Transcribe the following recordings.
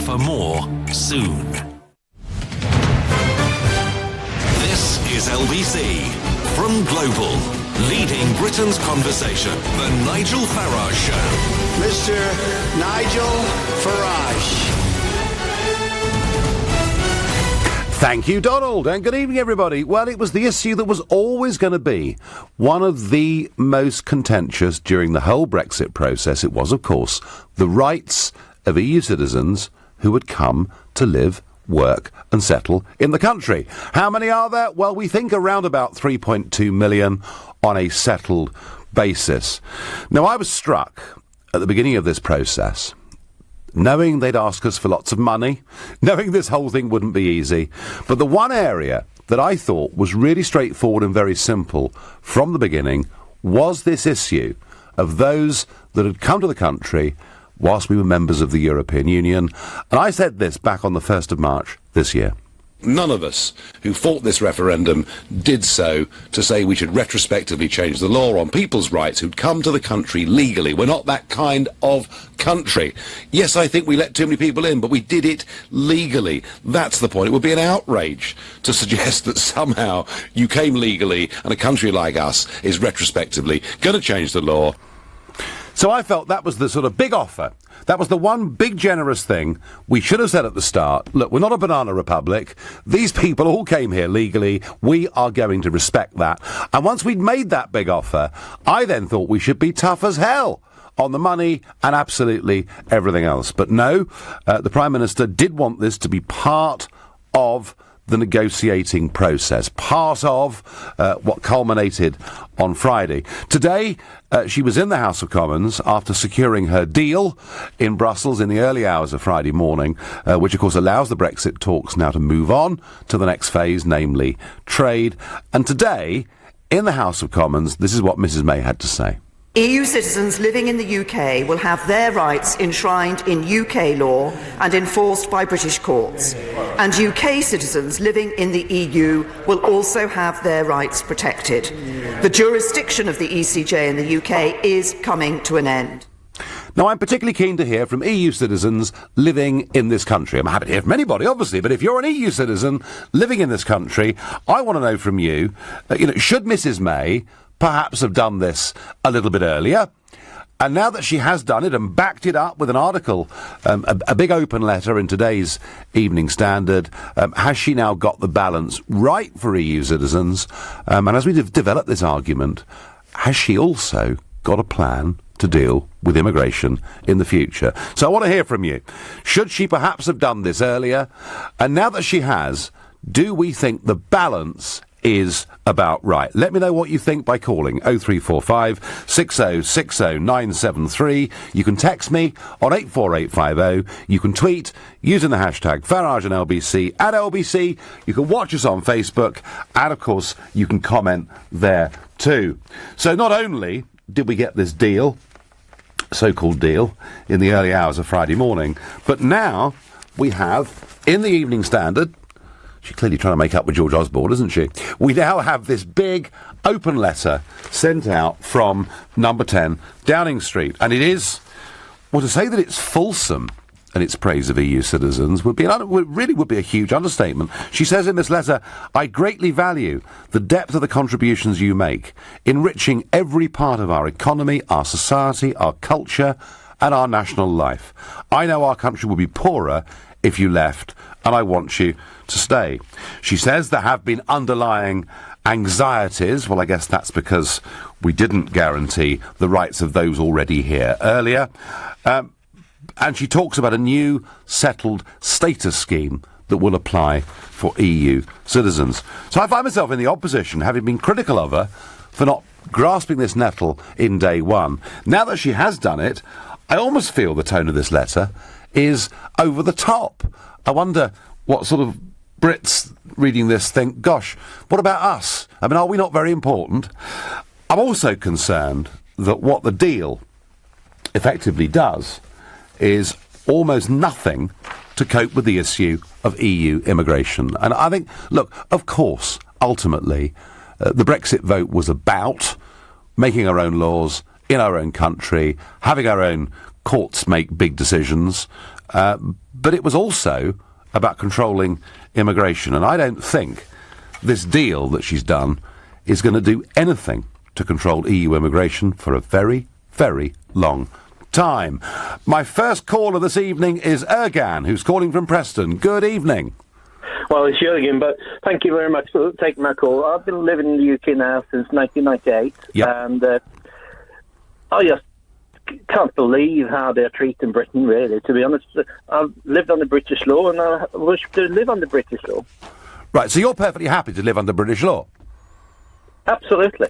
For more, soon. This is LBC from Global, leading Britain's conversation. The Nigel Farage Show. Mr. Nigel Farage. Thank you, Donald, and good evening, everybody. Well, it was the issue that was always going to be one of the most contentious during the whole Brexit process. It was, of course, the rights of EU citizens who would come to live, work and settle in the country. How many are there? Well, we think around about 3.2 million on a settled basis. Now, I was struck at the beginning of this process, knowing they'd ask us for lots of money, knowing this whole thing wouldn't be easy. But the one area that I thought was really straightforward and very simple from the beginning was this issue of those that had come to the country whilst we were members of the European Union. And I said this back on the 1st of March this year. None of us who fought this referendum did so to say we should retrospectively change the law on people's rights who'd come to the country legally. We're not that kind of country. Yes, I think we let too many people in, but we did it legally. That's the point. It would be an outrage to suggest that somehow you came legally and a country like us is retrospectively going to change the law. So I felt that was the sort of big offer. That was the one big generous thing we should have said at the start. Look, we're not a banana republic. These people all came here legally. We are going to respect that. And once we'd made that big offer, I then thought we should be tough as hell on the money and absolutely everything else. But no, the Prime Minister did want this to be part of the negotiating process, part of what culminated on Friday. Today, she was in the House of Commons after securing her deal in Brussels in the early hours of Friday morning, which of course allows the Brexit talks now to move on to the next phase, namely trade. And today, in the House of Commons, this is what Mrs May had to say. EU citizens living in the UK will have their rights enshrined in UK law and enforced by British courts. And UK citizens living in the EU will also have their rights protected. The jurisdiction of the ECJ in the UK is coming to an end. Now, I'm particularly keen to hear from EU citizens living in this country. I'm happy to hear from anybody, obviously, but if you're an EU citizen living in this country, I want to know from you, should Mrs May perhaps have done this a little bit earlier? And now that she has done it and backed it up with an article, a big open letter in today's Evening Standard, has she now got the balance right for EU citizens? And as we develop this argument, has she also got a plan to deal with immigration in the future? So I want to hear from you. Should she perhaps have done this earlier? And now that she has, do we think the balance is about right? Let me know what you think by calling 0345 6060 973. You can text me on 84850. You can tweet using the hashtag Farage and LBC at LBC. You can watch us on Facebook, and of course you can comment there too. So not only did we get this deal, so-called deal, in the early hours of Friday morning, but now we have in the Evening Standard, she's clearly trying to make up with George Osborne, isn't she? We now have this big open letter sent out from number 10 Downing Street. And it is, well, to say that it's fulsome and its praise of EU citizens would be a huge understatement. She says in this letter, I greatly value the depth of the contributions you make, enriching every part of our economy, our society, our culture and our national life. I know our country would be poorer if you left, and I want you to stay. She says there have been underlying anxieties. Well, I guess that's because we didn't guarantee the rights of those already here earlier. And she talks about a new settled status scheme that will apply for EU citizens. So I find myself in the opposition, having been critical of her for not grasping this nettle in day one. Now that she has done it, I almost feel the tone of this letter is over the top. I wonder what sort of Brits reading this think, gosh, what about us? I mean, are we not very important? I'm also concerned that what the deal effectively does is almost nothing to cope with the issue of EU immigration. And I think, look, of course, ultimately, the Brexit vote was about making our own laws in our own country, having our own courts make big decisions, but it was also about controlling immigration. And I don't think this deal that she's done is going to do anything to control EU immigration for a very, very long time. My first caller this evening is Ergan, who's calling from Preston. Good evening. Well, it's Jürgen, but thank you very much for taking my call. I've been living in the UK now since 1998, and I just can't believe how they're treating Britain, really, to be honest. I've lived under British law, and I wish to live under British law. Right, so you're perfectly happy to live under British law? Absolutely.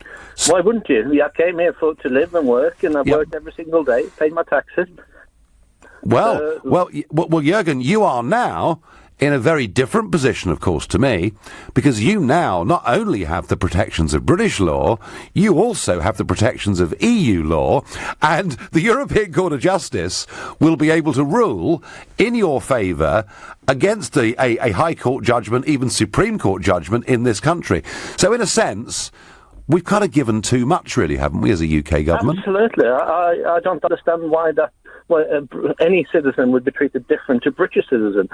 Why wouldn't you? I came here to live and work, and I've worked every single day, paid my taxes. Well, Jürgen, you are now in a very different position, of course, to me, because you now not only have the protections of British law, you also have the protections of EU law, and the European Court of Justice will be able to rule in your favour against a High Court judgment, even Supreme Court judgment in this country. So in a sense, we've kind of given too much, really, haven't we, as a UK government? Absolutely. I don't understand why any citizen would be treated different to British citizen.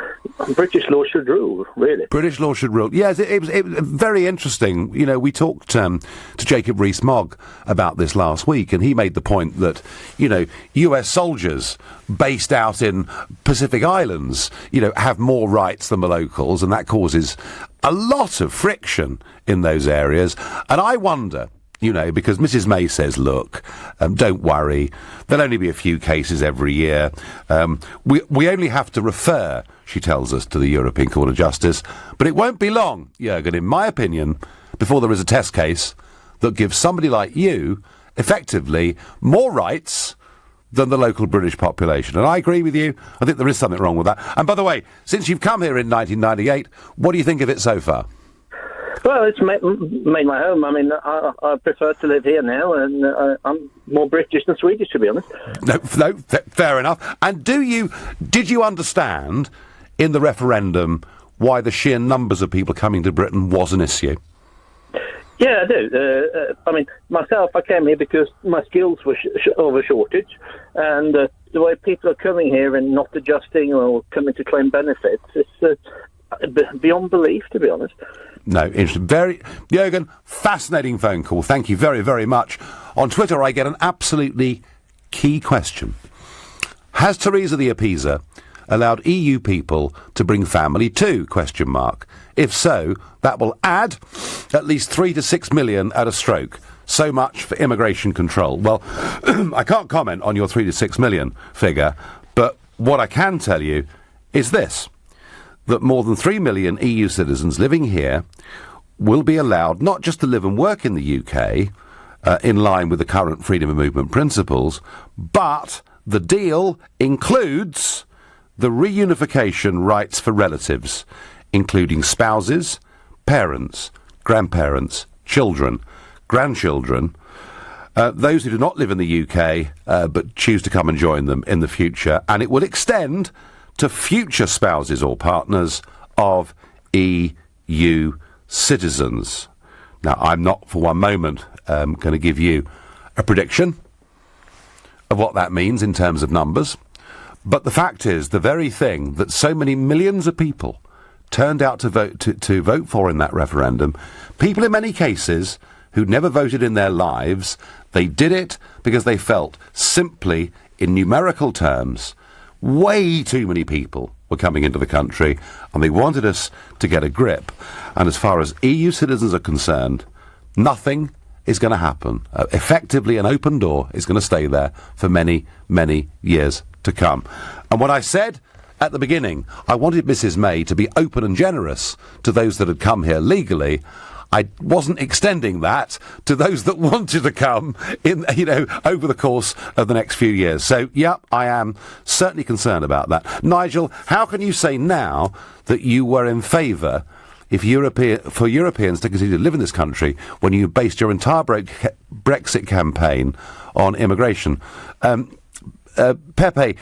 British law should rule, really. British law should rule. Yes, it was very interesting. You know, we talked to Jacob Rees-Mogg about this last week, and he made the point that, you know, US soldiers based out in Pacific Islands, you know, have more rights than the locals, and that causes a lot of friction in those areas. And I wonder, you know, because Mrs May says, look, don't worry, there'll only be a few cases every year. We only have to refer, she tells us, to the European Court of Justice. But it won't be long, Jürgen, in my opinion, before there is a test case that gives somebody like you, effectively, more rights than the local British population. And I agree with you. I think there is something wrong with that. And by the way, since you've come here in 1998, what do you think of it so far? Well, it's made my home. I mean, I prefer to live here now, and I'm more British than Swedish, to be honest. No, fair enough. And did you understand in the referendum why the sheer numbers of people coming to Britain was an issue? Yeah, I do. I mean, myself, I came here because my skills were of a shortage, and the way people are coming here and not adjusting or coming to claim benefits, it's beyond belief, to be honest. No, interesting. Jürgen, fascinating phone call. Thank you very, very much. On Twitter, I get an absolutely key question. Has Theresa the Appeaser allowed EU people to bring family too? ? If so, that will add at least 3 to 6 million at a stroke. So much for immigration control. Well, I can't comment on your 3 to 6 million figure, but what I can tell you is this, that more than 3 million EU citizens living here will be allowed not just to live and work in the UK, in line with the current freedom of movement principles, but the deal includes the reunification rights for relatives, including spouses, parents, grandparents, children, grandchildren, those who do not live in the UK but choose to come and join them in the future, and it will extend to future spouses or partners of EU citizens. Now, I'm not for one moment going to give you a prediction of what that means in terms of numbers, but the fact is, the very thing that so many millions of people turned out to vote for in that referendum, people in many cases who'd never voted in their lives, they did it because they felt simply, in numerical terms, way too many people were coming into the country, and they wanted us to get a grip. And as far as EU citizens are concerned, nothing is going to happen. Effectively, an open door is going to stay there for many, many years to come. And what I said at the beginning, I wanted Mrs May to be open and generous to those that had come here legally. I wasn't extending that to those that wanted to come in, you know, over the course of the next few years. So, yeah, I am certainly concerned about that. Nigel, how can you say now that you were in favour for Europeans to continue to live in this country when you based your entire Brexit campaign on immigration? Pepe,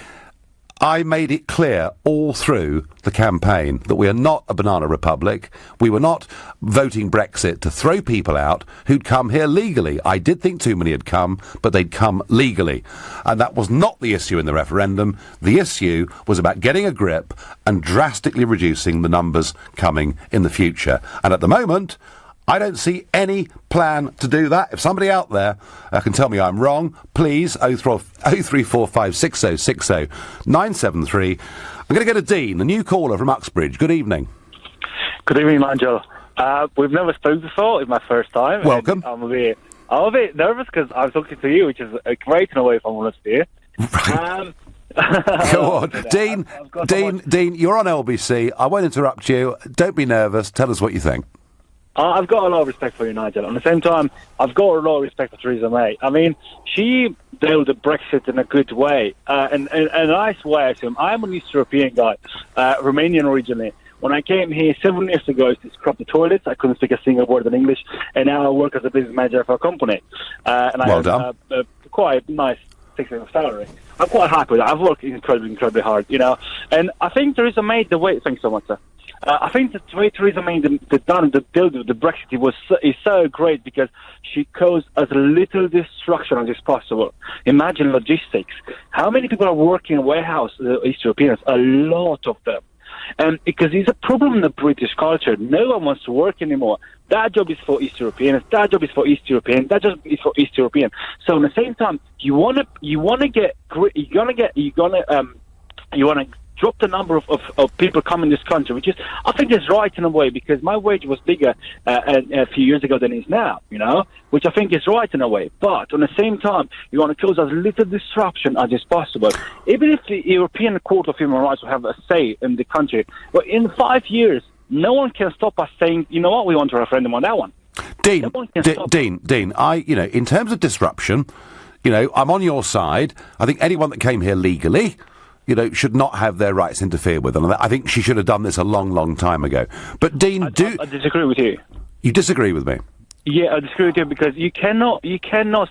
I made it clear all through the campaign that we are not a banana republic. We were not voting Brexit to throw people out who'd come here legally. I did think too many had come, but they'd come legally. And that was not the issue in the referendum. The issue was about getting a grip and drastically reducing the numbers coming in the future. And at the moment, I don't see any plan to do that. If somebody out there can tell me I'm wrong, please, 03456060973. I'm going to go to Dean, a new caller from Uxbridge. Good evening. Good evening, Nigel. We've never spoken before. It's my first time. Welcome. I'm a bit nervous because I was talking to you, which is great in a way, if I'm honest here. Right. Go on. Dean, you're on LBC. I won't interrupt you. Don't be nervous. Tell us what you think. I've got a lot of respect for you, Nigel. At the same time, I've got a lot of respect for Theresa May. I mean, she dealt with Brexit in a good way, and a nice way, I assume. I'm an East European guy, Romanian originally. When I came here 7 years ago, I used to scrub the toilets. I couldn't speak a single word in English, and now I work as a business manager for a company. And I have quite nice fixing salary. I'm quite happy with that. I've worked incredibly hard, you know. And I think Theresa May, the way... Thanks so much, sir. I think the way Theresa May dealt with the Brexit is so great because she caused as little destruction as is possible. Imagine logistics. How many people are working in warehouse, East Europeans? A lot of them. And because it's a problem in the British culture. No one wants to work anymore. That job is for East Europeans. That job is for East Europeans. That job is for East European. So at the same time, you wanna drop the number of people coming in this country, which is, I think, is right in a way, because my wage was bigger a few years ago than it is now, you know, which I think is right in a way. But at the same time, you want to cause as little disruption as is possible. Even if the European Court of Human Rights will have a say in the country, but in 5 years, no one can stop us saying, you know what, we want a referendum on that one. Dean, in terms of disruption, I'm on your side. I think anyone that came here legally, should not have their rights interfered with. And I think she should have done this a long, long time ago. But Dean, I disagree with you. You disagree with me? Yeah, I disagree with you because you cannot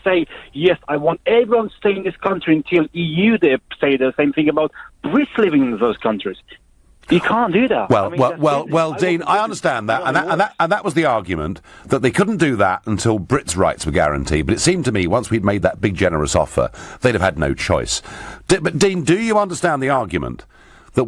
say, yes, I want everyone to stay in this country until EU they say the same thing about Brits living in those countries. You can't do that. Well, Dean, I understand that, and that was the argument, that they couldn't do that until Brits' rights were guaranteed. But it seemed to me, once we'd made that big generous offer, they'd have had no choice. But Dean, do you understand the argument that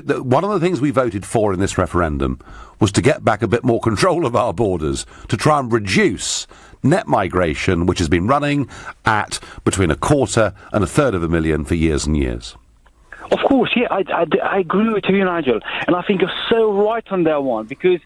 that one of the things we voted for in this referendum was to get back a bit more control of our borders, to try and reduce net migration, which has been running at between 250,000 and 350,000 for years and years? Of course, yeah, I agree with you, Nigel, and I think you're so right on that one, because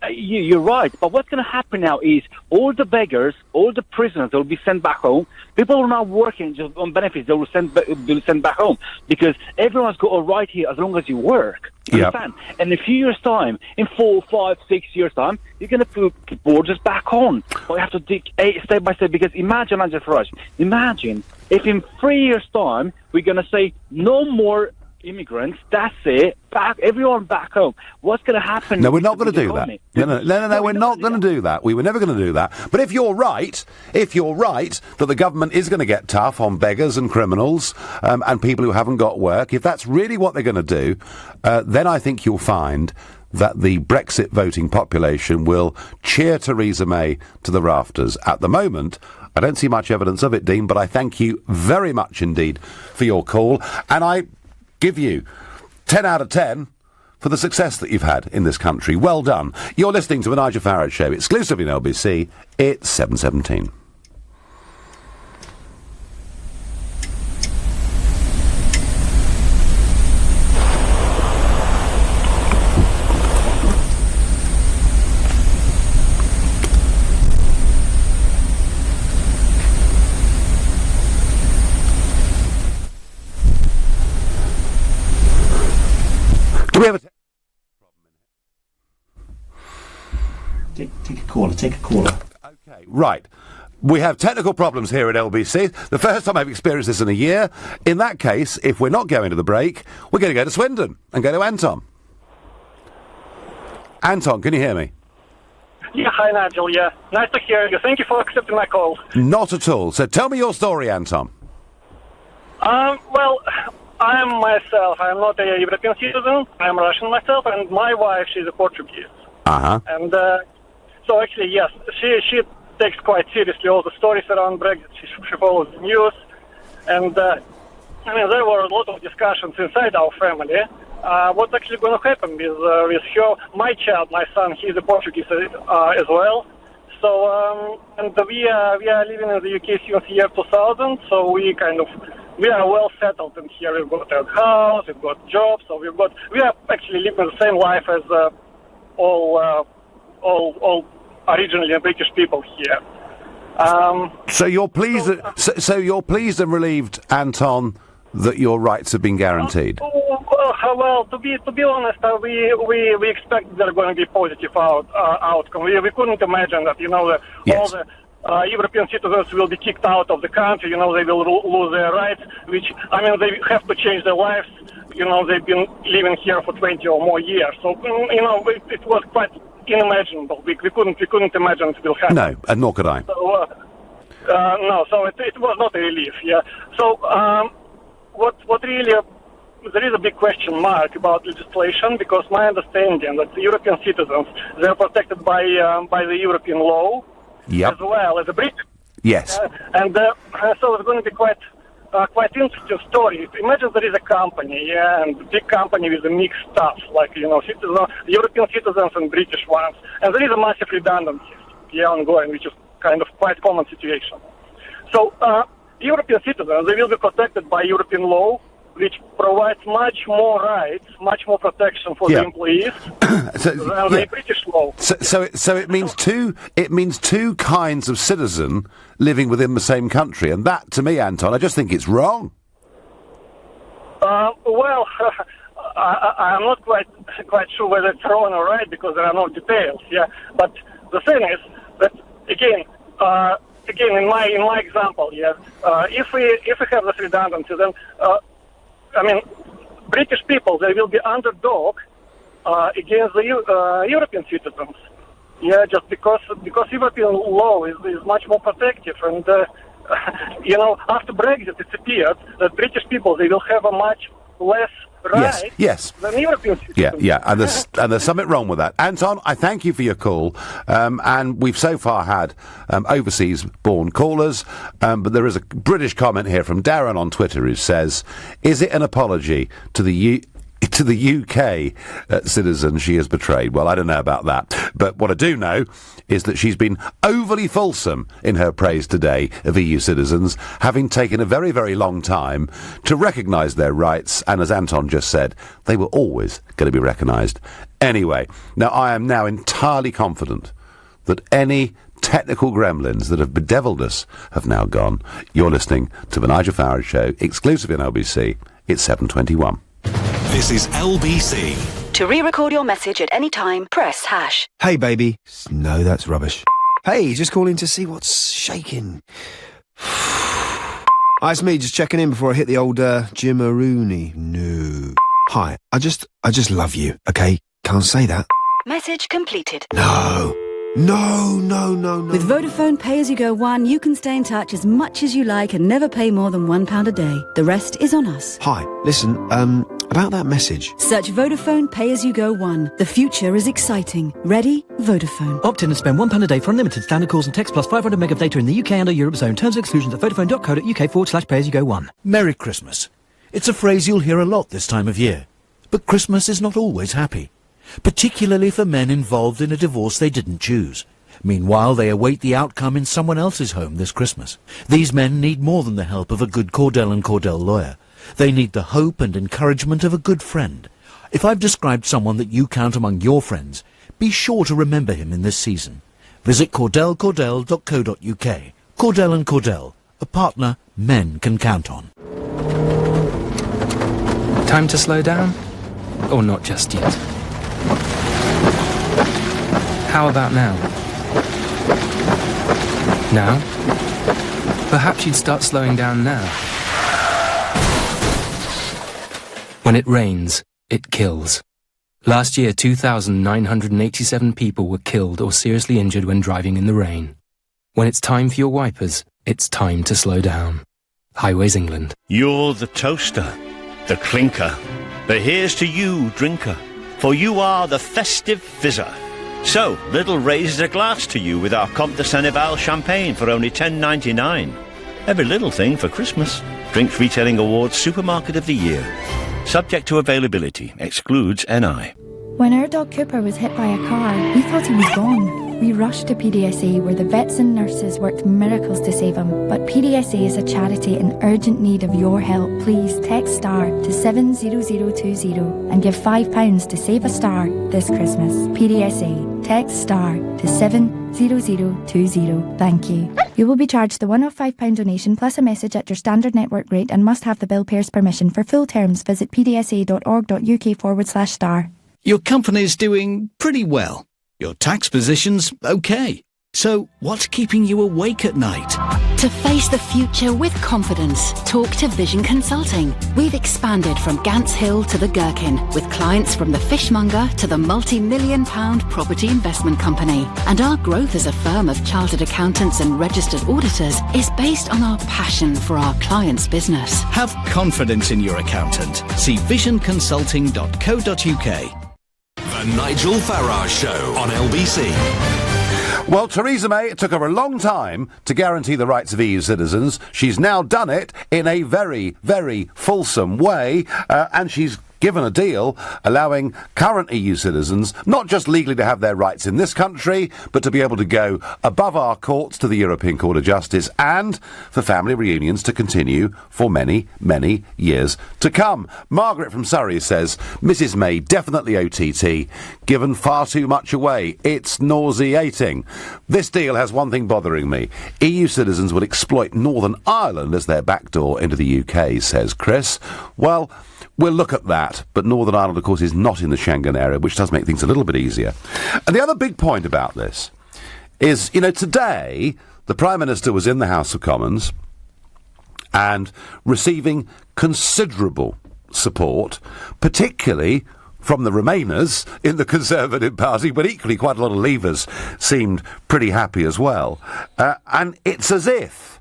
you're right, but what's going to happen now is all the beggars, all the prisoners will be sent back home. People who are now working just on benefits, they will be sent back home, because everyone's got a right here as long as you work. Understand? And in a few years' time, in 4, 5, 6 years' time, you're going to put borders back on. But you have to dig step by step, because imagine, Nigel Farage, imagine if in 3 years' time we're going to say no more immigrants, that's it, everyone back home. What's going to happen? No, we're not going to do that. No, we're not going to do that. We were never going to do that. But if you're right that the government is going to get tough on beggars and criminals and people who haven't got work, if that's really what they're going to do, then I think you'll find that the Brexit voting population will cheer Theresa May to the rafters. At the moment, I don't see much evidence of it, Dean, but I thank you very much indeed for your call, and I give you 10 out of 10 for the success that you've had in this country. Well done. You're listening to the Nigel Farage Show, exclusively on LBC. It's 7:17. Do we have a Take a caller. Okay, right. We have technical problems here at LBC. The first time I've experienced this in a year. In that case, if we're not going to the break, we're going to go to Swindon and go to Anton. Anton, can you hear me? Yeah, hi Nigel, yeah. Nice to hear you. Thank you for accepting my call. Not at all. So tell me your story, Anton. Well, I'm myself. I'm not a European citizen. I'm Russian myself, and my wife, she's a Portuguese. Uh-huh. And so actually, yes, she takes quite seriously all the stories around Brexit. She follows the news. And, there were a lot of discussions inside our family. What's actually going to happen with her? My child, my son, he's a Portuguese as well. So, and we are living in the UK since the year 2000, so we are well settled in here. We've got a house, we've got jobs, so we are actually living the same life as all originally British people here. So you're pleased. So you're pleased and relieved, Anton, that your rights have been guaranteed. Well, to be honest, we expect there are going to be positive outcome. We couldn't imagine that all the European citizens will be kicked out of the country. They will lose their rights, which they have to change their lives. They've been living here for 20 or more years. So it was quite unimaginable. We couldn't imagine it will happen. No, and nor could I. So, no, so it was not a relief. Yeah. So what really there is a big question mark about legislation, because my understanding that the European citizens, they're protected by the European law, yep, as well as the British. Yes. And so it's going to be quite interesting story. Imagine there is a company, and a big company with a mixed stuff, like European citizens and British ones, and there is a massive redundancy, ongoing, which is kind of quite common situation. So European citizens, they will be protected by European law, which provides much more rights, much more protection for the employees than the British law. So it means two kinds of citizen living within the same country, and that, to me, Anton, I just think it's wrong. Well, I'm not quite sure whether it's wrong or right, because there are no details. Yeah, but the thing is that again, in my example, if we have this redundancy, then British people, they will be underdog against the European citizens. Yeah, just because European law is much more protective, and after Brexit, it appeared that British people, they will have a much less rights than European citizens. Yeah, and there's something wrong with that. Anton, I thank you for your call, and we've so far had overseas-born callers, but there is a British comment here from Darren on Twitter who says, is it an apology to the UK citizen she has betrayed? Well, I don't know about that, but what I do know is that she's been overly fulsome in her praise today of EU citizens, having taken a very, very long time to recognise their rights, and as Anton just said, they were always going to be recognised. Anyway, now I am now entirely confident that any technical gremlins that have bedevilled us have now gone. You're listening to the Nigel Farage Show, exclusively on LBC. It's 7:21. This is LBC. To re-record your message at any time, press #. Hey, baby. No, that's rubbish. Hey, just calling to see what's shaking. Hi, it's me, just checking in before I hit the old Jim-a-rooney. No. Hi, I just love you, okay? Can't say that. Message completed. No. With Vodafone Pay-As-You-Go One, you can stay in touch as much as you like and never pay more than £1 a day. The rest is on us. Hi, listen, about that message. Search Vodafone Pay-As-You-Go One. The future is exciting. Ready? Vodafone. Opt in and spend £1 a day for unlimited standard calls and text plus 500 meg of data in the UK and or Europe zone. Terms and exclusions at vodafone.co.uk/pay-as-you-go1. Merry Christmas. It's a phrase you'll hear a lot this time of year. But Christmas is not always happy, particularly for men involved in a divorce they didn't choose. Meanwhile, they await the outcome in someone else's home this Christmas. These men need more than the help of a good Cordell & Cordell lawyer. They need the hope and encouragement of a good friend. If I've described someone that you count among your friends, be sure to remember him in this season. Visit cordellcordell.co.uk. Cordell & Cordell, a partner men can count on. Time to slow down? Or not just yet? How about now? Now? Perhaps you'd start slowing down now. When it rains, it kills. Last year, 2,987 people were killed or seriously injured when driving in the rain. When it's time for your wipers, it's time to slow down. Highways England. You're the toaster. the clinker. But here's to you, drinker, for you are the festive fizzer. So, Lidl raises a glass to you with our Comte de Senneval champagne for only $10.99. Every little thing for Christmas. Drinks Retailing Awards Supermarket of the Year. Subject to availability. Excludes NI. When our dog Cooper was hit by a car, we thought he was gone. We rushed to PDSA where the vets and nurses worked miracles to save him. But PDSA is a charity in urgent need of your help. Please text STAR to 70020 and give £5 to save a star this Christmas. PDSA, text STAR to 70020. Thank you. You will be charged the one-off £5 donation plus a message at your standard network rate and must have the bill payer's permission. For full terms, visit pdsa.org.uk/star. Your company's doing pretty well. Your tax position's okay. So, what's keeping you awake at night? To face the future with confidence, talk to Vision Consulting. We've expanded from Gants Hill to the Gherkin, with clients from the fishmonger to the multi-million-pound property investment company. And our growth as a firm of chartered accountants and registered auditors is based on our passion for our clients' business. Have confidence in your accountant. See visionconsulting.co.uk. The Nigel Farage Show on LBC. Well, Theresa May, it took her a long time to guarantee the rights of EU citizens. She's now done it in a very, very fulsome way, and she's given a deal allowing current EU citizens not just legally to have their rights in this country, but to be able to go above our courts to the European Court of Justice, and for family reunions to continue for many, many years to come. Margaret from Surrey says, Mrs May definitely OTT, given far too much away. It's nauseating. This deal has one thing bothering me. EU citizens would exploit Northern Ireland as their backdoor into the UK, says Chris. Well, we'll look at that, but Northern Ireland, of course, is not in the Schengen area, which does make things a little bit easier. And the other big point about this is, you know, today the Prime Minister was in the House of Commons and receiving considerable support, particularly from the Remainers in the Conservative Party, but equally quite a lot of Leavers seemed pretty happy as well. And it's as if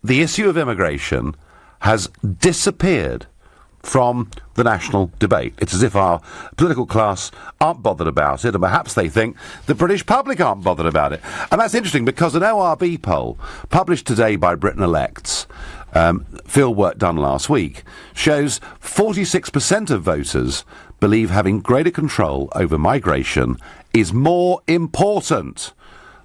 the issue of immigration has disappeared from the national debate. It's as if our political class aren't bothered about it, and perhaps they think the British public aren't bothered about it. And that's interesting because an ORB poll published today by Britain Elects, field work done last week, shows 46% of voters believe having greater control over migration is more important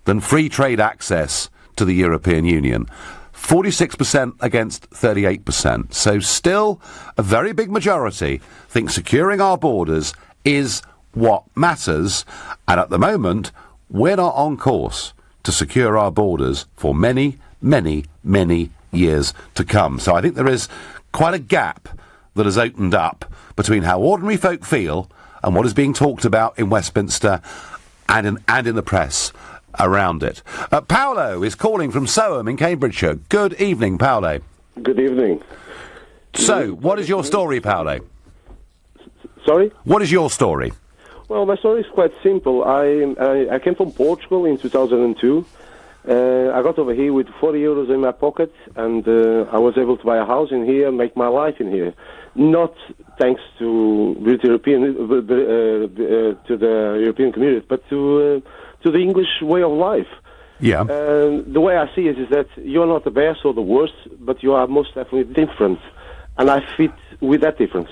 than free trade access to the European Union. 46% against 38%. So still a very big majority think securing our borders is what matters. And at the moment, we're not on course to secure our borders for many, many, many years to come. So I think there is quite a gap that has opened up between how ordinary folk feel and what is being talked about in Westminster and in the press around it. Paolo is calling from Soham in Cambridgeshire. Good evening, Paolo. Good evening. So, what is your story, Paolo? Sorry? What is your story? Well, my story is quite simple. I came from Portugal in 2002. I got over here with 40 euros in my pocket, and I was able to buy a house in here and make my life in here. Not thanks to the European community, but to the English way of life. Yeah. The way I see it is that you're not the best or the worst, but you are most definitely different. And I fit with that difference.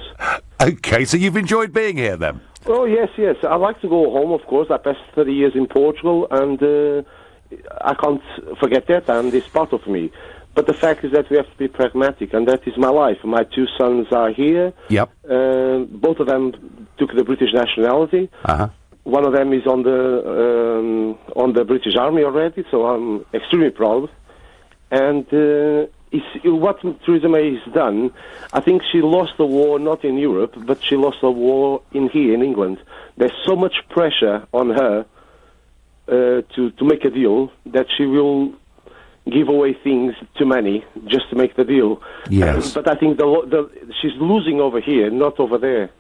Okay, so you've enjoyed being here then? Oh, yes. I like to go home, of course. I passed 30 years in Portugal, and I can't forget that, and it's part of me. But the fact is that we have to be pragmatic, and that is my life. My two sons are here. Yep. Both of them took the British nationality. Uh-huh. One of them is on the British Army already, so I'm extremely proud. And what Theresa May has done, I think she lost the war not in Europe, but she lost the war here in England. There's so much pressure on her to make a deal that she will give away things to many just to make the deal. Yes. But I think she's losing over here, not over there.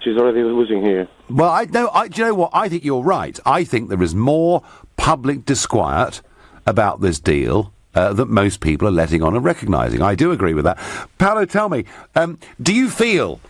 She's already losing here. Well, do you know what? I think you're right. I think there is more public disquiet about this deal that most people are letting on and recognising. I do agree with that. Paolo, tell me, do you feel,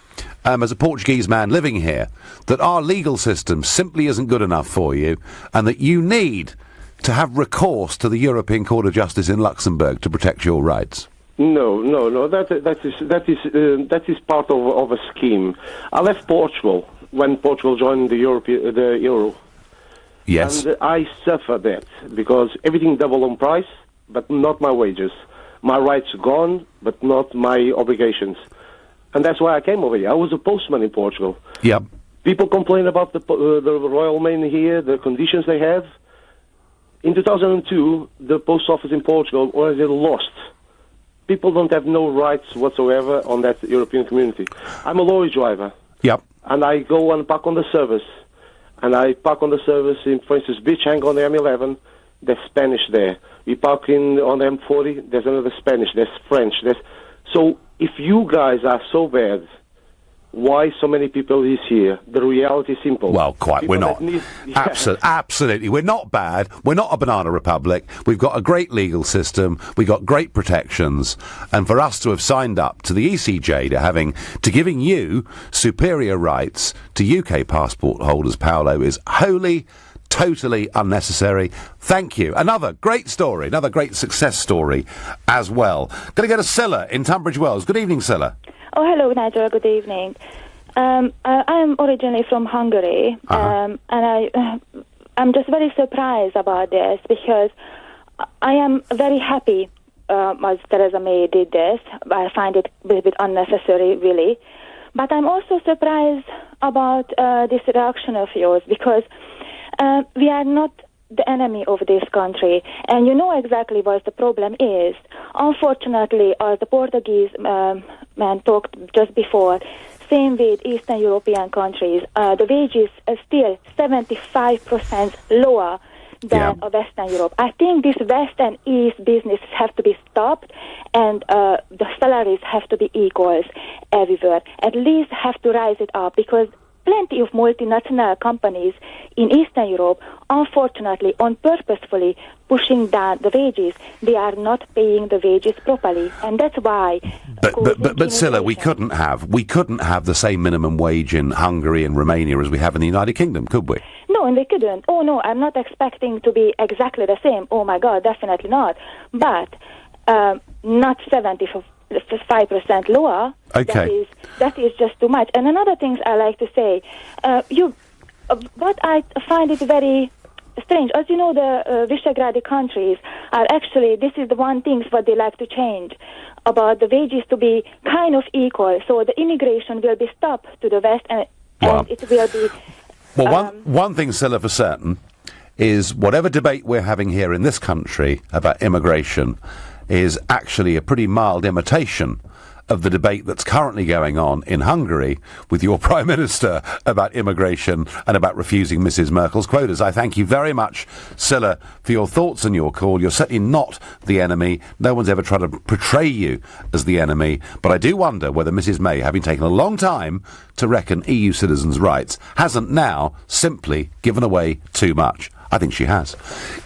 as a Portuguese man living here, that our legal system simply isn't good enough for you, and that you need to have recourse to the European Court of Justice in Luxembourg to protect your rights? No. That is part of a scheme. I left Portugal when Portugal joined the euro. Yes. And I suffer that because everything doubled on price, but not my wages. My rights gone, but not my obligations. And that's why I came over here. I was a postman in Portugal. Yep. People complain about the Royal Mail here, the conditions they have. In 2002, the post office in Portugal was lost. People don't have no rights whatsoever on that European community. I'm a lorry driver. Yep. And I go and park on the service. And I park on the service in, for instance, Beach Hang on the M11. There's Spanish there. We park on the M40. There's another Spanish. There's French. So if you guys are so bad, why so many people is here? The reality is simple. Well, quite. People We're not. Absolutely. We're not bad. We're not a banana republic. We've got a great legal system. We've got great protections. And for us to have signed up to the ECJ to giving you superior rights to UK passport holders, Paolo, is wholly, totally unnecessary. Thank you. Another great story, another great success story as well. Going to go to Scylla in Tunbridge Wells. Good evening, Scylla. Oh, hello, Nigel. Good evening. I am originally from Hungary, and I'm just very surprised about this because I am very happy as Theresa May did this. I find it a little bit unnecessary, really. But I'm also surprised about this reaction of yours because we are not the enemy of this country, and you know exactly what the problem is. Unfortunately, as the Portuguese man talked just before, same with Eastern European countries, the wages are still 75% lower than Western Europe. I think this West and East business have to be stopped, and the salaries have to be equal everywhere. At least have to rise it up because plenty of multinational companies in Eastern Europe, unfortunately, purposefully pushing down the wages. They are not paying the wages properly, and that's why. But Scylla, we couldn't have the same minimum wage in Hungary and Romania as we have in the United Kingdom, could we? No, and we couldn't. Oh no, I'm not expecting to be exactly the same. Oh my God, definitely not. But not 75% lower. Okay. That is just too much. And another thing I like to say, what I find it very strange, as you know, the Visegrad countries are actually, this is the one thing what they like to change, about the wages to be kind of equal. So the immigration will be stopped to the West and it will be... Well, one thing, Scylla, for certain, is whatever debate we're having here in this country about immigration is actually a pretty mild imitation of the debate that's currently going on in Hungary with your Prime Minister about immigration and about refusing Mrs. Merkel's quotas. I thank you very much, Scylla, for your thoughts and your call. You're certainly not the enemy. No one's ever tried to portray you as the enemy. But I do wonder whether Mrs. May, having taken a long time to reckon EU citizens' rights, hasn't now simply given away too much. I think she has.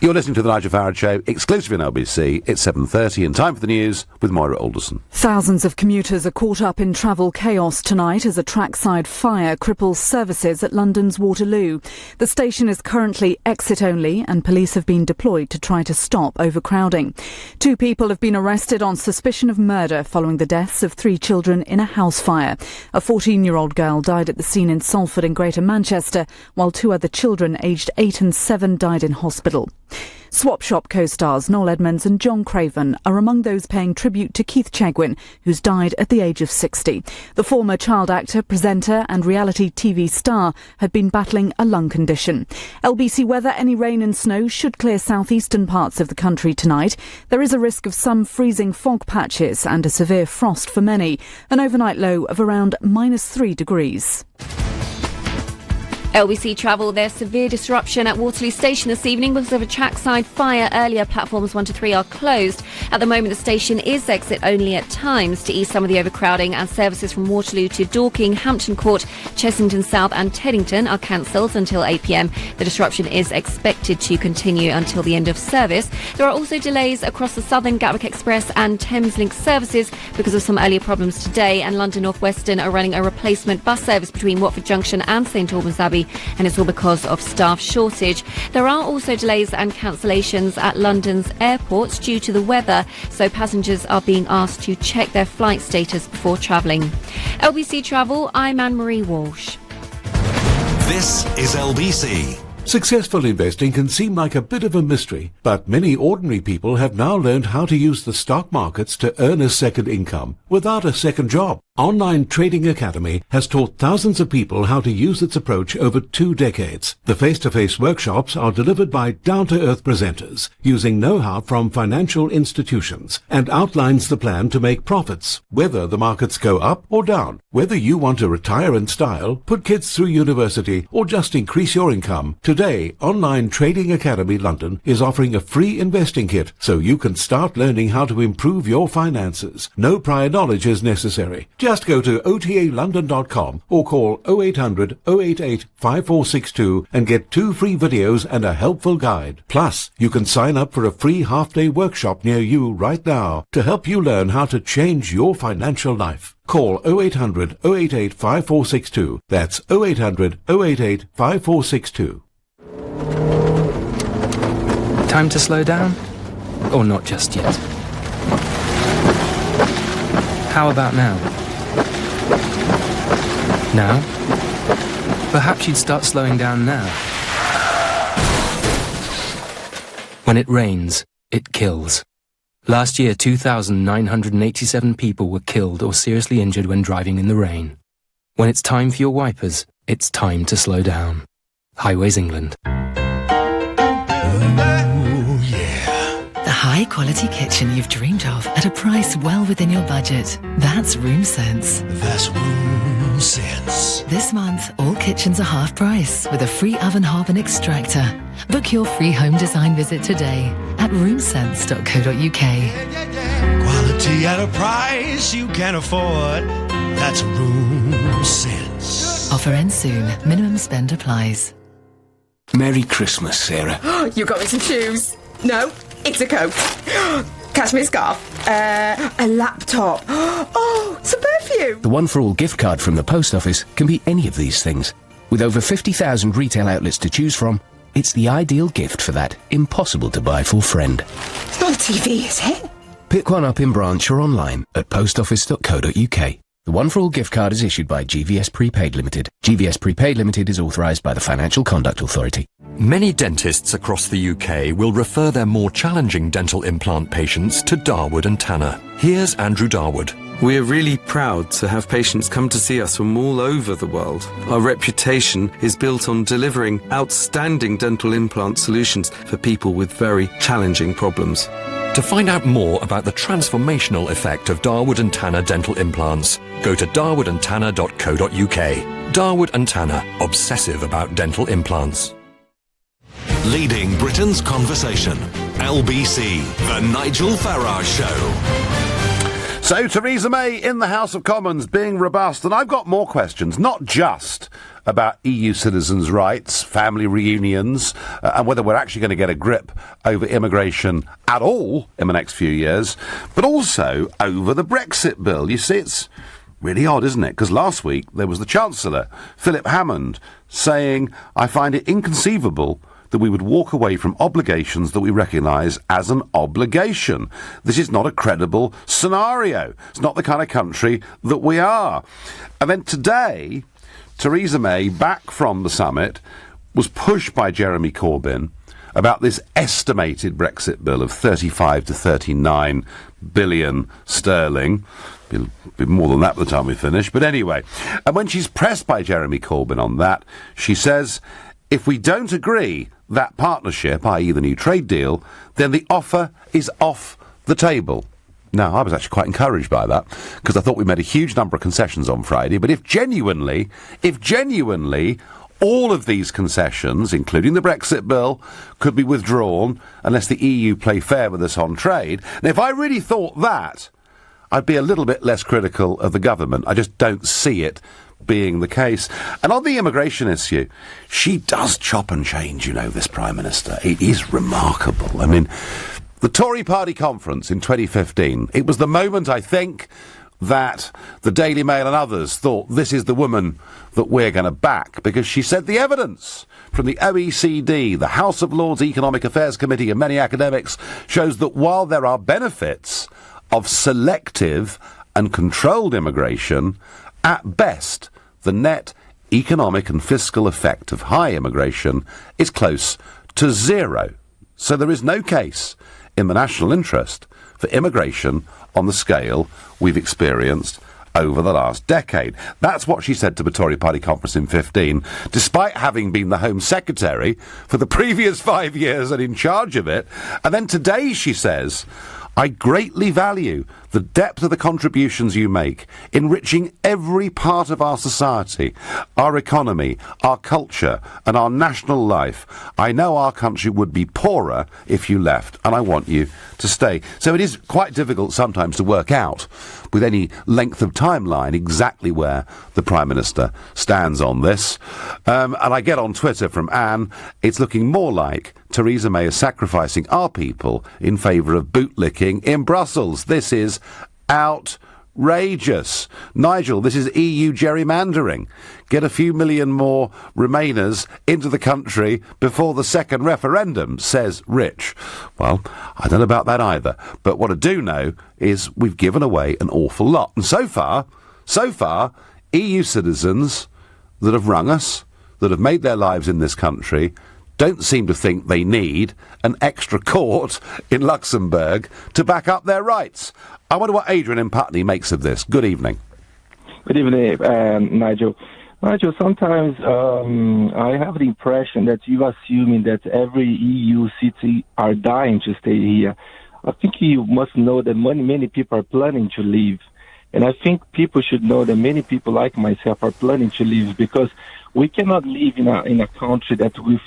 You're listening to The Nigel Farage Show, exclusive in LBC. It's 7:30 and time for the news with Moira Alderson. Thousands of commuters are caught up in travel chaos tonight as a trackside fire cripples services at London's Waterloo. The station is currently exit-only and police have been deployed to try to stop overcrowding. 2 people have been arrested on suspicion of murder following the deaths of 3 children in a house fire. A 14-year-old girl died at the scene in Salford in Greater Manchester, while 2 other children aged 8 and 7 died in hospital. Swap Shop co-stars Noel Edmonds and John Craven are among those paying tribute to Keith Chegwin, who's died at the age of 60. The former child actor, presenter and reality TV star had been battling a lung condition. LBC weather: any rain and snow should clear southeastern parts of the country tonight. There is a risk of some freezing fog patches and a severe frost for many. An overnight low of around -3 degrees. LBC Travel, there's severe disruption at Waterloo Station this evening because of a trackside fire. Earlier, platforms 1 to 3 are closed. At the moment, the station is exit only at times to ease some of the overcrowding, and services from Waterloo to Dorking, Hampton Court, Chessington South and Teddington are cancelled until 8 p.m. The disruption is expected to continue until the end of service. There are also delays across the Southern Gatwick Express and Thameslink services because of some earlier problems today, and London North Western are running a replacement bus service between Watford Junction and St Albans Abbey, and it's all because of staff shortage. There are also delays and cancellations at London's airports due to the weather, so passengers are being asked to check their flight status before travelling. LBC Travel, I'm Anne-Marie Walsh. This is LBC. Successful investing can seem like a bit of a mystery, but many ordinary people have now learned how to use the stock markets to earn a second income without a second job. Online Trading Academy has taught thousands of people how to use its approach over 2 decades. The face-to-face workshops are delivered by down-to-earth presenters using know-how from financial institutions and outlines the plan to make profits, whether the markets go up or down. Whether you want to retire in style, put kids through university, or just increase your income, today Online Trading Academy London is offering a free investing kit so you can start learning how to improve your finances. No prior knowledge is necessary. Just go to otalondon.com or call 0800 088 5462 and get 2 free videos and a helpful guide. Plus, you can sign up for a free half-day workshop near you right now to help you learn how to change your financial life. Call 0800 088 5462. That's 0800 088 5462. Time to slow down? Or not just yet? How about now? Now? Perhaps you'd start slowing down now. When it rains, it kills. Last year, 2,987 people were killed or seriously injured when driving in the rain. When it's time for your wipers, it's time to slow down. Highways England. The high-quality kitchen you've dreamed of at a price well within your budget. That's Room Sense. That's Room Sense. This month, all kitchens are half price with a free oven hob and extractor. Book your free home design visit today at roomsense.co.uk. Quality at a price you can afford. That's Room Sense. Offer ends soon. Minimum spend applies. Merry Christmas, Sarah. You got me some shoes. No, it's a coat. Cashmere scarf. A laptop. Oh, some perfume. The One for All gift card from the post office can be any of these things. With over 50,000 retail outlets to choose from, it's the ideal gift for that impossible-to-buy-for friend. It's not a TV, is it? Pick one up in branch or online at postoffice.co.uk. The One for All gift card is issued by GVS Prepaid Limited. GVS Prepaid Limited is authorised by the Financial Conduct Authority. Many dentists across the UK will refer their more challenging dental implant patients to Darwood and Tanner. Here's Andrew Darwood. We're really proud to have patients come to see us from all over the world. Our reputation is built on delivering outstanding dental implant solutions for people with very challenging problems. To find out more about the transformational effect of Darwood and Tanner dental implants, go to darwoodandtanner.co.uk. Darwood and Tanner, obsessive about dental implants. Leading Britain's conversation. LBC, The Nigel Farage Show. So, Theresa May in the House of Commons being robust, and I've got more questions, not just about EU citizens' rights, family reunions, and whether we're actually going to get a grip over immigration at all in the next few years, but also over the Brexit bill. You see, it's really odd, isn't it? Because last week there was the Chancellor, Philip Hammond, saying, I find it inconceivable that we would walk away from obligations that we recognise as an obligation. This is not a credible scenario. It's not the kind of country that we are. And then today, Theresa May, back from the summit, was pushed by Jeremy Corbyn about this estimated Brexit bill of 35 to 39 billion sterling. A bit more than that by the time we finish. But anyway, and when she's pressed by Jeremy Corbyn on that, she says, if we don't agree that partnership, i.e. the new trade deal, then the offer is off the table. Now, I was actually quite encouraged by that, because I thought we made a huge number of concessions on Friday, but if genuinely all of these concessions, including the Brexit bill, could be withdrawn unless the EU play fair with us on trade. And if I really thought that, I'd be a little bit less critical of the government. I just don't see it being the case. And on the immigration issue, she does chop and change, this Prime Minister. It is remarkable. I mean, the Tory party conference in 2015, it was the moment, I think, that the Daily Mail and others thought this is the woman that we're going to back, because she said the evidence from the OECD, the House of Lords Economic Affairs Committee and many academics shows that while there are benefits of selective and controlled immigration, at best the net economic and fiscal effect of high immigration is close to zero. So there is no case in the national interest for immigration on the scale we've experienced over the last decade. That's what she said to the Tory party conference in 15, despite having been the Home Secretary for the previous 5 years and in charge of it. And then today she says, I greatly value the depth of the contributions you make, enriching every part of our society, our economy, our culture, and our national life. I know our country would be poorer if you left, and I want you to stay. So it is quite difficult sometimes to work out, with any length of timeline, exactly where the Prime Minister stands on this. And I get on Twitter from Anne, it's looking more like Theresa May is sacrificing our people in favour of bootlicking in Brussels. This is outrageous. Nigel, this is EU gerrymandering. Get a few million more Remainers into the country before the second referendum, says Rich. Well, I don't know about that either. But what I do know is we've given away an awful lot. And so far, EU citizens that have rung us, that have made their lives in this country, don't seem to think they need an extra court in Luxembourg to back up their rights. I wonder what Adrian in Putney makes of this. Good evening. Good evening, Nigel. Nigel, sometimes I have the impression that you are assuming that every EU city are dying to stay here. I think you must know that many people are planning to leave. And I think people should know that many people like myself are planning to leave, because we cannot live in a country that we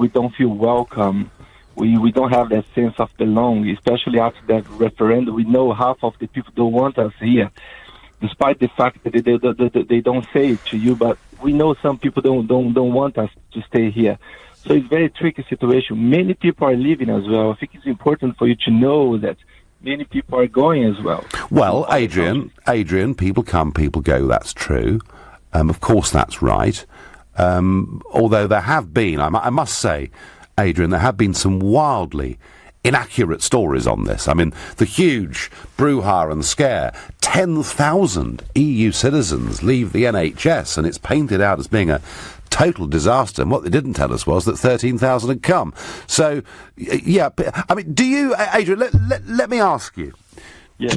don't feel welcome. We don't have that sense of belonging, especially after that referendum. We know half of the people don't want us here, despite the fact that they don't say it to you. But we know some people don't want us to stay here. So it's a very tricky situation. Many people are leaving as well. I think it's important for you to know that many people are going as well. Well, Adrian, people come, people go, that's true. Of course that's right. Although there have been, I must say, Adrian, there have been some wildly inaccurate stories on this. I mean, the huge brouhaha and scare, 10,000 EU citizens leave the NHS, and it's painted out as being a total disaster. And what they didn't tell us was that 13,000 had come. So, yeah, I mean, do you, Adrian, let me ask you. Yeah.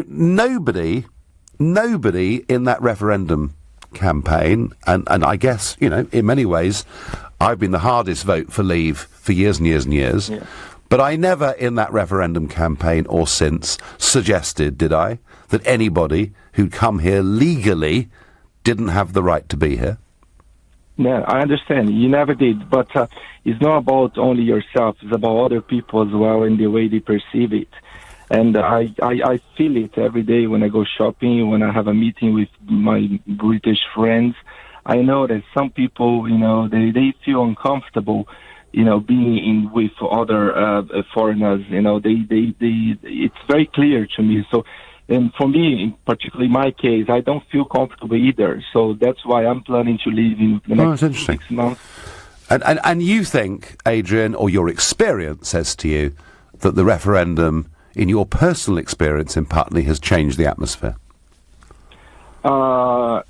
Nobody in that referendum campaign, and I guess, in many ways, I've been the hardest vote for leave for years and years and years. Yeah. But I never in that referendum campaign or since suggested, did I, that anybody who'd come here legally didn't have the right to be here? No, I understand. You never did. But it's not about only yourself. It's about other people as well and the way they perceive it. And I feel it every day when I go shopping, when I have a meeting with my British friends. I know that some people, they feel uncomfortable, being in with other foreigners. It's very clear to me. So, and for me, particularly my case, I don't feel comfortable either. So that's why I'm planning to leave in the next 6 months. And you think, Adrian, or your experience says to you that the referendum, in your personal experience in Putney, has changed the atmosphere?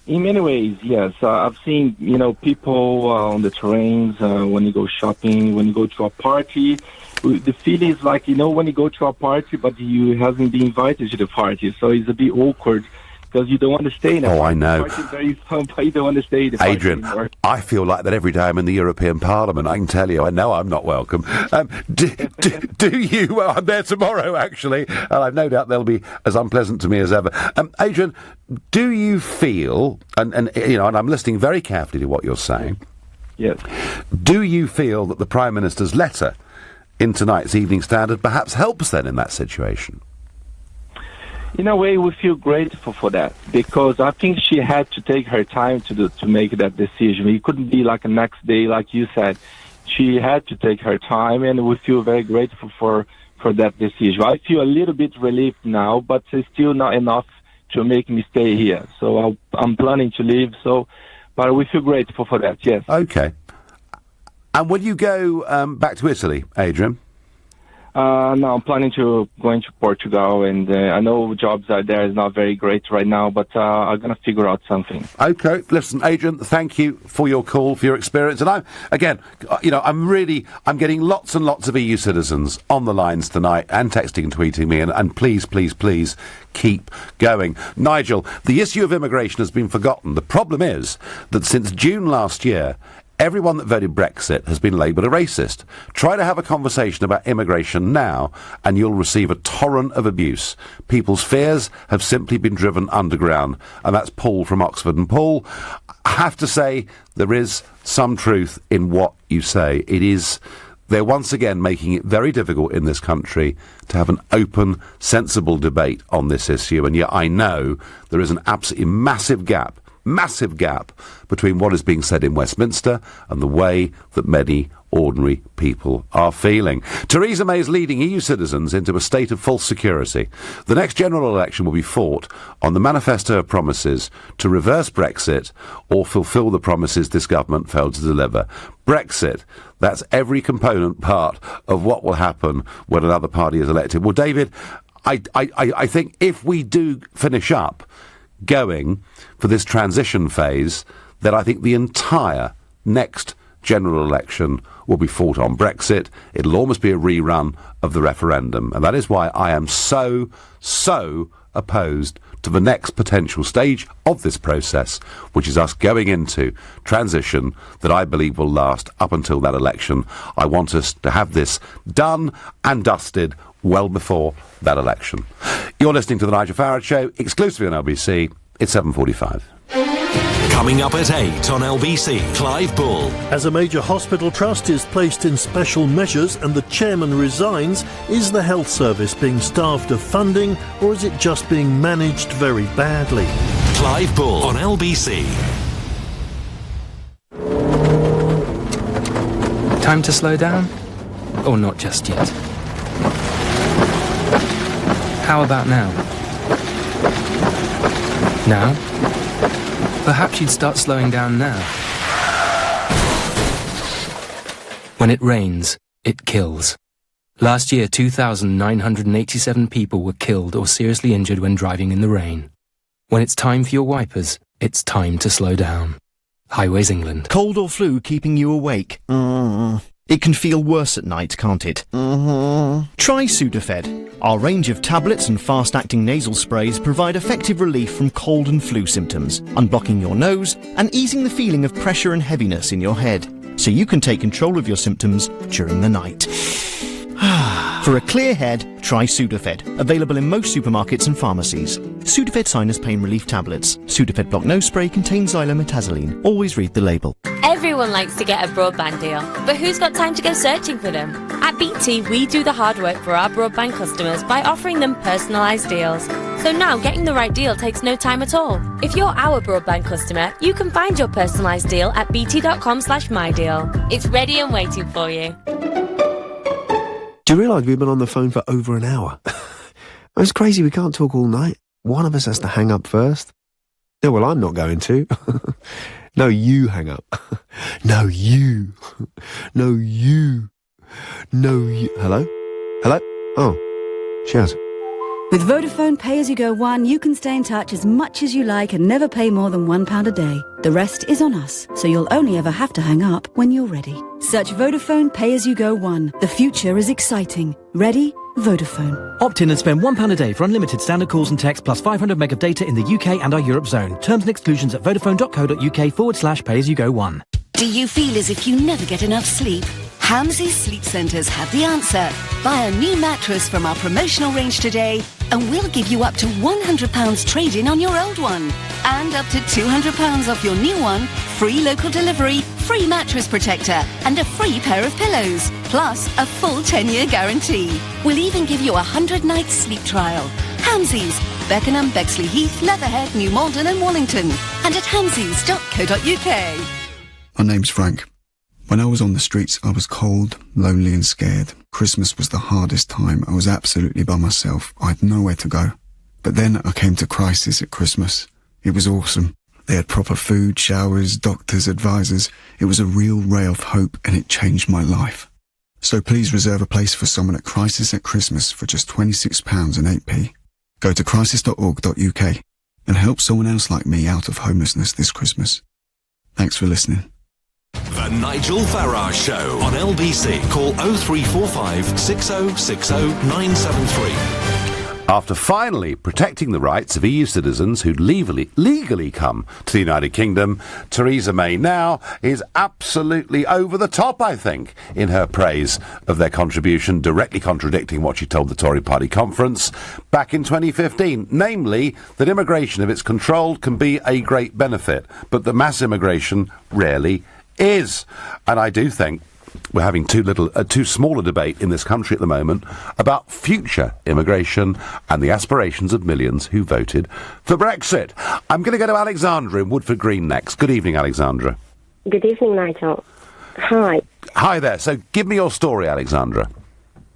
In many ways, yes. I've seen, people on the trains, when you go shopping, when you go to a party. The feeling is like, when you go to a party, but you haven't been invited to the party. So it's a bit awkward because you don't want to stay in a Oh, party. I know. The party is very fun, but you don't want to stay in the party Adrian, anymore. I feel like that every day I'm in the European Parliament. I can tell you, I know I'm not welcome. Do you? Well, I'm there tomorrow, actually, and I've no doubt they'll be as unpleasant to me as ever. Adrian, do you feel, and you know, and I'm listening very carefully to what you're saying. Yes. Do you feel that the Prime Minister's letter in tonight's Evening Standard perhaps helps then in that situation? In a way, we feel grateful for that, because I think she had to take her time to make that decision. It couldn't be like a next day, like you said. She had to take her time, and we feel very grateful for that decision. I feel a little bit relieved now, but it's still not enough to make me stay here. So I'm planning to leave, but we feel grateful for that, yes. Okay. And will you go back to Italy, Adrian? No, I'm planning to going to Portugal, and I know jobs are there is not very great right now, but I'm going to figure out something. Okay, listen, Adrian, thank you for your call, for your experience, and I'm getting lots and lots of EU citizens on the lines tonight, and texting and tweeting me, and please, please, please, keep going. Nigel, the issue of immigration has been forgotten. The problem is that since June last year, everyone that voted Brexit has been labelled a racist. Try to have a conversation about immigration now, and you'll receive a torrent of abuse. People's fears have simply been driven underground. And that's Paul from Oxford. And Paul, I have to say, there is some truth in what you say. They're once again making it very difficult in this country to have an open, sensible debate on this issue. And yet I know there is an absolutely massive gap between what is being said in Westminster and the way that many ordinary people are feeling. Theresa May is leading EU citizens into a state of false security. The next general election will be fought on the manifesto of promises to reverse Brexit or fulfil the promises this government failed to deliver. Brexit, that's every component part of what will happen when another party is elected. Well, David, I think if we do finish up going for this transition phase, then I think the entire next general election will be fought on Brexit. It'll almost be a rerun of the referendum. And that is why I am so opposed to the next potential stage of this process, which is us going into transition that I believe will last up until that election. I want us to have this done and dusted well before that election. You're listening to The Nigel Farage Show, exclusively on LBC. It's 7:45. Coming up at 8 on LBC, Clive Bull. As a major hospital trust is placed in special measures and the chairman resigns, is the health service being starved of funding, or is it just being managed very badly? Clive Bull on LBC. Time to slow down? Or not just yet? How about now? Now? Perhaps you'd start slowing down now. When it rains, it kills. Last year, 2,987 people were killed or seriously injured when driving in the rain. When it's time for your wipers, it's time to slow down. Highways England. Cold or flu keeping you awake? It can feel worse at night, can't it? Try Sudafed. Our range of tablets and fast-acting nasal sprays provide effective relief from cold and flu symptoms, unblocking your nose and easing the feeling of pressure and heaviness in your head, so you can take control of your symptoms during the night. For a clear head, try Sudafed. Available in most supermarkets and pharmacies. Sudafed Sinus Pain Relief Tablets. Sudafed Block Nose Spray contains xylometazoline. Always read the label. Everyone likes to get a broadband deal, but who's got time to go searching for them? At BT, we do the hard work for our broadband customers by offering them personalised deals. So now getting the right deal takes no time at all. If you're our broadband customer, you can find your personalised deal at bt.com/mydeal. It's ready and waiting for you. Do you realise we've been on the phone for over an hour? It's crazy, we can't talk all night. One of us has to hang up first. No, well, I'm not going to. No, you hang up. No, you. No, you. No, you. Hello? Hello? Oh, she has. With Vodafone Pay-As-You-Go One, you can stay in touch as much as you like and never pay more than £1 a day. The rest is on us, so you'll only ever have to hang up when you're ready. Search Vodafone Pay-As-You-Go One. The future is exciting. Ready? Vodafone. Opt in and spend £1 a day for unlimited standard calls and text plus 500 meg of data in the UK and our Europe zone. Terms and exclusions at vodafone.co.uk/pay-as-you-go-1. Do you feel as if you never get enough sleep? Hamsey Sleep Centres have the answer. Buy a new mattress from our promotional range today and we'll give you up to £100 trade-in on your old one. And up to £200 off your new one, free local delivery, free mattress protector and a free pair of pillows. Plus a full 10-year guarantee. We'll even give you a 100-night sleep trial. Hamsey's, Beckenham, Bexley Heath, Leatherhead, New Malden and Wallington. And at hamseys.co.uk. My name's Frank. When I was on the streets, I was cold, lonely and scared. Christmas was the hardest time. I was absolutely by myself. I had nowhere to go. But then I came to Crisis at Christmas. It was awesome. They had proper food, showers, doctors, advisors. It was a real ray of hope and it changed my life. So please reserve a place for someone at Crisis at Christmas for just £26 and 8p. Go to crisis.org.uk and help someone else like me out of homelessness this Christmas. Thanks for listening. The Nigel Farage Show on LBC. Call 0345 6060 973. After finally protecting the rights of EU citizens who'd legally come to the United Kingdom, Theresa May now is absolutely over the top, I think, in her praise of their contribution, directly contradicting what she told the Tory party conference back in 2015, namely that immigration, if it's controlled, can be a great benefit, but that mass immigration rarely is. And I do think we're having too small a debate in this country at the moment about future immigration and the aspirations of millions who voted for Brexit. I'm going to go to Alexandra in Woodford Green next. Good evening, Alexandra. Good evening, Nigel. Hi. Hi there. So give me your story, Alexandra.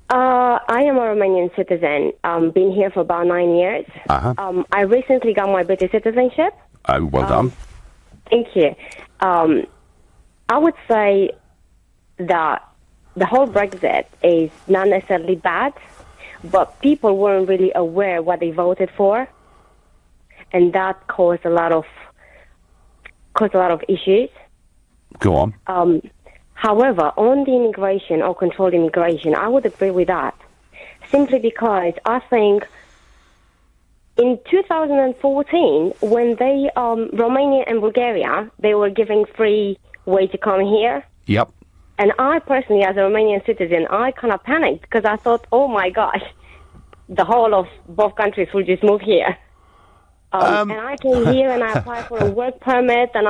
I am a Romanian citizen. Been here for about 9 years. Uh-huh. I recently got my British citizenship. Oh, well done. Thank you. I would say that the whole Brexit is not necessarily bad, but people weren't really aware what they voted for, and that caused a lot of issues. Go on. However, on the immigration or controlled immigration, I would agree with that, simply because I think in 2014, when they Romania and Bulgaria, they were giving free way to come here. Yep. And I personally, as a Romanian citizen, I kind of panicked because I thought, oh my gosh, the whole of both countries will just move here. And I came here and I applied for a work permit, and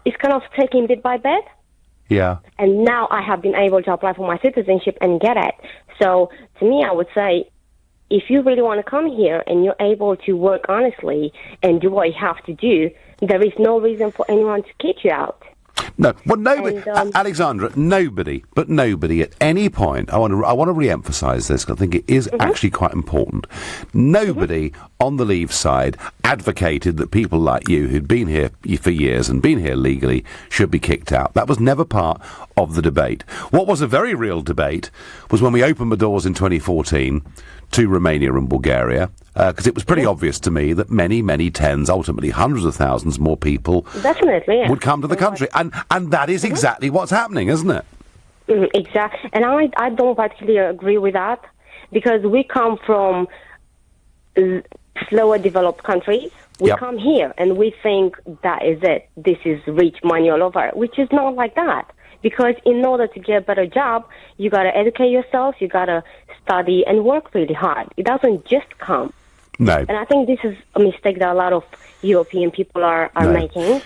it's kind of taking bit by bit. Yeah. And now I have been able to apply for my citizenship and get it. So to me, I would say, if you really want to come here and you're able to work honestly and do what you have to do, there is no reason for anyone to kick you out. No, well, nobody, Alexandra, nobody at any point, I want to re-emphasise this, because I think it is actually quite important. Nobody on the Leave side advocated that people like you, who'd been here for years and been here legally, should be kicked out. That was never part of the debate. What was a very real debate was when we opened the doors in 2014 to Romania and Bulgaria, because it was pretty obvious to me that many, many tens, ultimately hundreds of thousands more people would come to the country. And that is exactly what's happening, isn't it? Exactly. And I don't particularly agree with that, because we come from slower developed countries. We come here and we think that is it. This is rich money all over, which is not like that. Because in order to get a better job, you got to educate yourself, you got to study and work really hard. It doesn't just come. No. And I think this is a mistake that a lot of European people are making.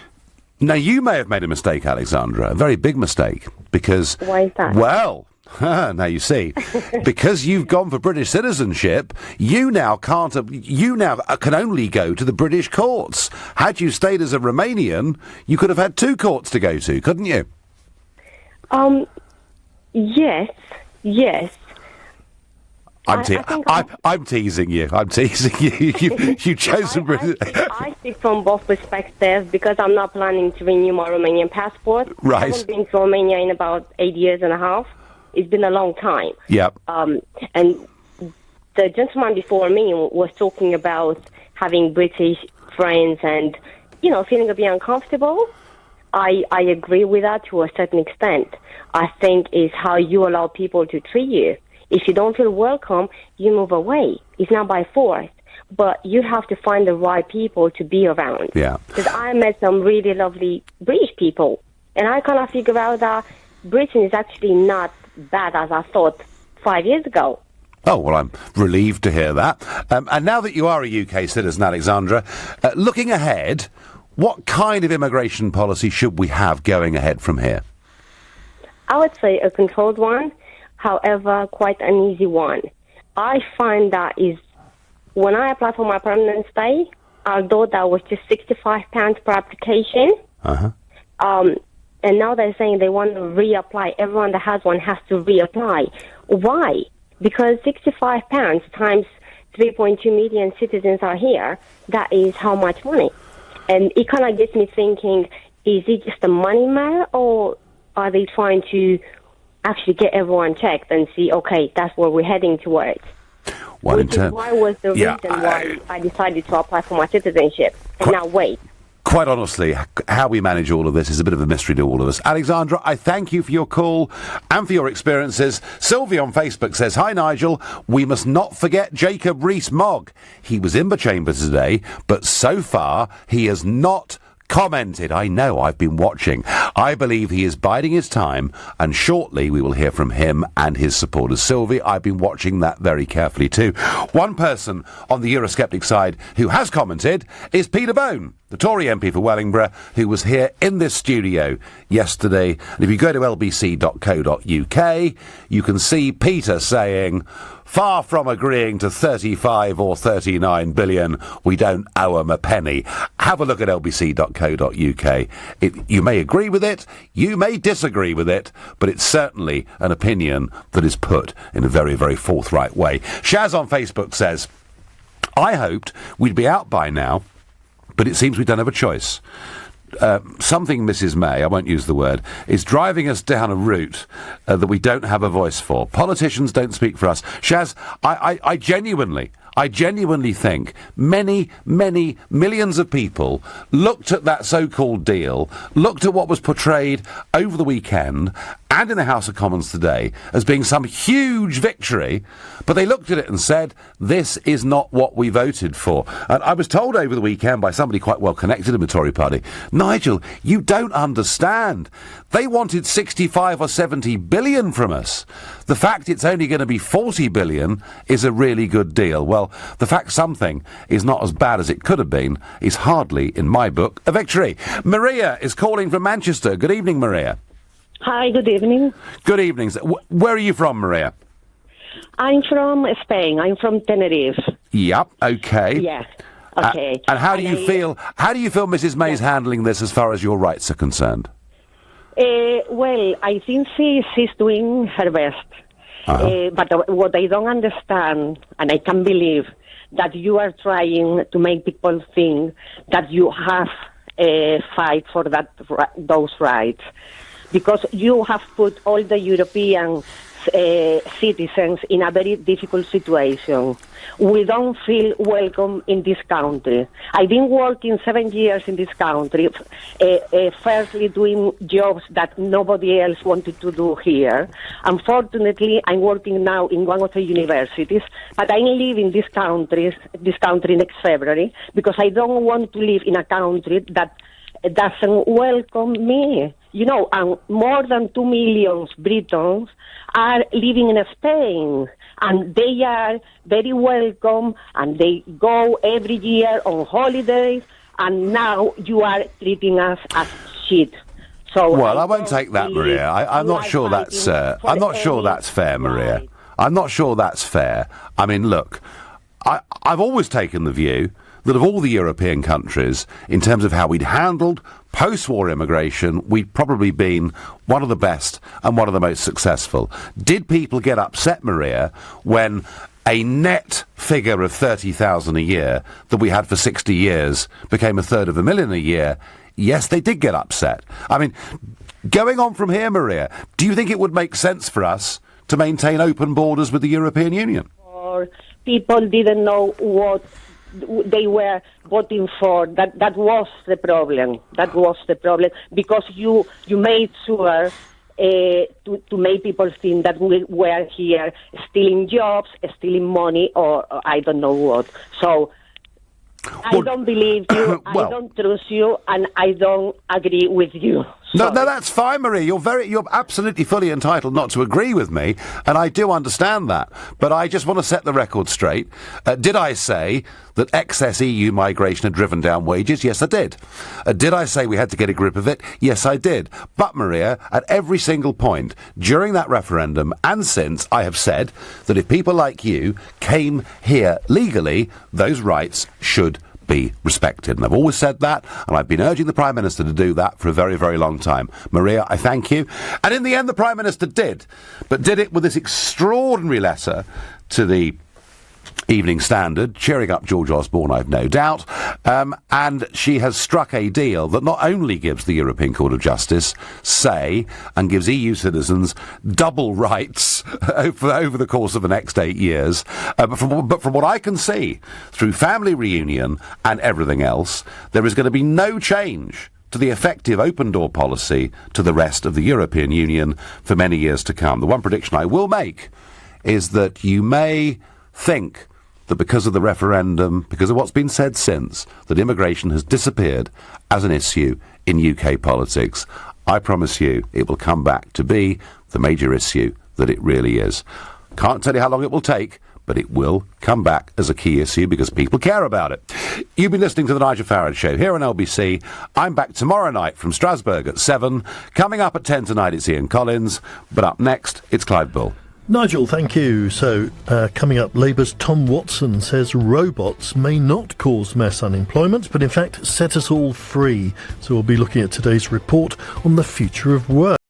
Now, you may have made a mistake, Alexandra, a very big mistake, because... Why is that? Well, now you see, because you've gone for British citizenship, you now can only go to the British courts. Had you stayed as a Romanian, you could have had two courts to go to, couldn't you? Yes. I'm teasing you. I'm teasing you. You've chosen Britain. I speak from both perspectives, because I'm not planning to renew my Romanian passport. Right. I haven't been to Romania in about 8 years and a half. It's been a long time. Yep. And the gentleman before me was talking about having British friends and, feeling a bit uncomfortable. I agree with that to a certain extent. I think is how you allow people to treat you. If you don't feel welcome, you move away. It's not by force, but you have to find the right people to be around. Yeah. Because I met some really lovely British people, and I kind of figured out that Britain is actually not bad as I thought 5 years ago. Oh, well, I'm relieved to hear that. And now that you are a UK citizen, Alexandra, looking ahead, what kind of immigration policy should we have going ahead from here? I would say a controlled one, however, quite an easy one. I find that is when I applied for my permanent stay, although that was just £65 per application, and now they're saying they want to reapply. Everyone that has one has to reapply. Why? Because £65 times 3.2 million citizens are here, that is how much money? And it kind of gets me thinking, is it just a money matter, or are they trying to actually get everyone checked and see, okay, that's where we're heading towards? Why was the reason why I decided to apply for my citizenship and now wait? Quite honestly, how we manage all of this is a bit of a mystery to all of us. Alexandra, I thank you for your call and for your experiences. Sylvie on Facebook says, "Hi Nigel, we must not forget Jacob Rees-Mogg. He was in the chamber today, but so far he has not commented." I know, I've been watching. I believe he is biding his time, and shortly we will hear from him and his supporters. Sylvie, I've been watching that very carefully too. One person on the Eurosceptic side who has commented is Peter Bone, the Tory MP for Wellingborough, who was here in this studio yesterday. And if you go to lbc.co.uk, you can see Peter saying, "Far from agreeing to 35 or 39 billion, we don't owe 'em a penny." Have a look at lbc.co.uk. You may agree with it, you may disagree with it, but it's certainly an opinion that is put in a very, very forthright way. Shaz on Facebook says, "I hoped we'd be out by now, but it seems we don't have a choice. Something, Mrs May, I won't use the word, is driving us down a route that we don't have a voice for. Politicians don't speak for us." Shaz, I genuinely think many, many millions of people looked at that so-called deal, looked at what was portrayed over the weekend and in the House of Commons today as being some huge victory, but they looked at it and said, this is not what we voted for. And I was told over the weekend by somebody quite well connected in the Tory party, "Nigel, you don't understand. They wanted 65 or 70 billion from us. The fact it's only going to be 40 billion is a really good deal." Well, the fact something is not as bad as it could have been is hardly, in my book, a victory. Maria is calling from Manchester. Good evening, Maria. Hi, good evening. Good evening. Where are you from, Maria? I'm from Spain. I'm from Tenerife. Yep, okay. Yeah, okay. And how do you feel Mrs May's handling this as far as your rights are concerned? Well, I think she's doing her best. But what I don't understand, and I can't believe, that you are trying to make people think that you have fight for those rights. Because you have put all the European citizens in a very difficult situation. We don't feel welcome in this country. I've been working 7 years in this country, firstly doing jobs that nobody else wanted to do here. Unfortunately, I'm working now in one of the universities, but I live in this country next February, because I don't want to live in a country that doesn't welcome me. You know, and more than 2 million Britons are living in Spain, and they are very welcome, and they go every year on holidays, and now you are treating us as shit. So well, I won't take that, Maria. I'm not sure that's. I'm not sure that's fair, Maria. I'm not sure that's fair. I mean, look, I've always taken the view that of all the European countries, in terms of how we'd handled post-war immigration, we'd probably been one of the best and one of the most successful. Did people get upset, Maria, when a net figure of 30,000 a year that we had for 60 years became 1/3 a year? Yes, they did get upset. I mean, going on from here, Maria, do you think it would make sense for us to maintain open borders with the European Union? Or people didn't know what they were voting for. That was the problem. That was the problem, because you made sure to make people think that we were here stealing jobs, stealing money, or I don't know what. So I don't believe you, I don't trust you, and I don't agree with you. No, that's fine, Marie. You're absolutely fully entitled not to agree with me, and I do understand that. But I just want to set the record straight. Did I say that excess EU migration had driven down wages? Yes, I did. Did I say we had to get a grip of it? Yes, I did. But, Maria, at every single point during that referendum and since, I have said that if people like you came here legally, those rights should be respected. And I've always said that, and I've been urging the Prime Minister to do that for a very, very long time. Maria, I thank you. And in the end, the Prime Minister did, but did it with this extraordinary letter to the Evening Standard, cheering up George Osborne, I've no doubt, and she has struck a deal that not only gives the European Court of Justice say and gives EU citizens double rights over the course of the next 8 years, but from what I can see, through family reunion and everything else, there is going to be no change to the effective open door policy to the rest of the European Union for many years to come. The one prediction I will make is that you may think that because of the referendum, because of what's been said since, that immigration has disappeared as an issue in UK politics. I promise you it will come back to be the major issue that it really is. Can't tell you how long it will take, but it will come back as a key issue because people care about it. You've been listening to the Nigel Farage Show here on LBC. I'm back tomorrow night from Strasbourg at 7. Coming up at 10 tonight, it's Ian Collins. But up next, it's Clive Bull. Nigel, thank you. So, coming up, Labour's Tom Watson says robots may not cause mass unemployment, but in fact set us all free. So we'll be looking at today's report on the future of work.